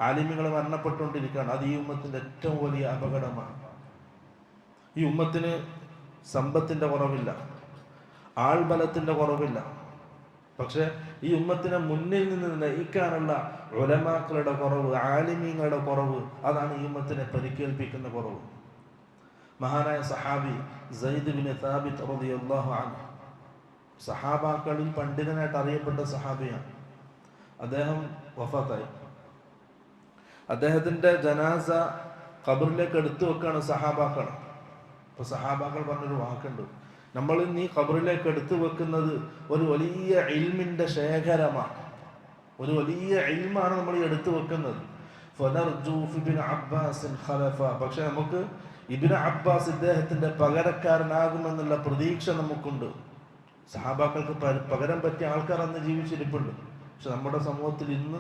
ആലിമ്യങ്ങൾ മരണപ്പെട്ടുകൊണ്ടിരിക്കുകയാണ്. അത് ഈ ഉമ്മത്തിൻ്റെ ഏറ്റവും വലിയ അപകടമാണ്. ഈ ഉമ്മത്തിന് സമ്പത്തിൻ്റെ കുറവില്ല, ആൾബലത്തിൻ്റെ കുറവില്ല. പക്ഷെ ഈ ഉമ്മത്തിനെ മുന്നിൽ നിന്ന് നയിക്കാനുള്ള ഉലമാക്കളുടെ കുറവ്, ആലിമീങ്ങളുടെ കുറവ്, അതാണ് ഈ ഉമ്മത്തിനെ പരിക്കേൽപ്പിക്കുന്ന കുറവ്. മഹാനായ സഹാബി സയ്യിദ് ബിൻ സാബിത്ത് റളിയല്ലാഹു അൻഹു സഹാബാക്കളിൽ പണ്ഡിതനായിട്ട് അറിയപ്പെട്ട സഹാബിയാണ്. അദ്ദേഹം വഫാത്തായി. അദ്ദേഹത്തിൻ്റെ ജനാസ ഖബറിലേക്ക് എടുത്തു വെക്കാണ് സഹാബാക്കൾ. അപ്പോൾ സഹാബാക്കൾ പറഞ്ഞൊരു വാക്കുണ്ട്, നമ്മൾ ഇന്ന് ഈ ഖബറിലേക്ക് എടുത്തു വെക്കുന്നത് ഒരു വലിയ ഇൽമിൻ്റെ ശേഖരമാണ്, ഒരു വലിയ ഇൽമാണ് നമ്മൾ ഈ എടുത്തു വെക്കുന്നത്. പക്ഷെ നമുക്ക് ഇബ്നു അബ്ബാസ് ഇദ്ദേഹത്തിൻ്റെ പകരക്കാരനാകുമെന്നുള്ള പ്രതീക്ഷ നമുക്കുണ്ട്. സഹാബാക്കൾക്ക് പകരം പറ്റിയ ആൾക്കാർ അന്ന് ജീവിച്ചിരിപ്പുണ്ട്. പക്ഷെ നമ്മുടെ സമൂഹത്തിൽ ഇന്ന്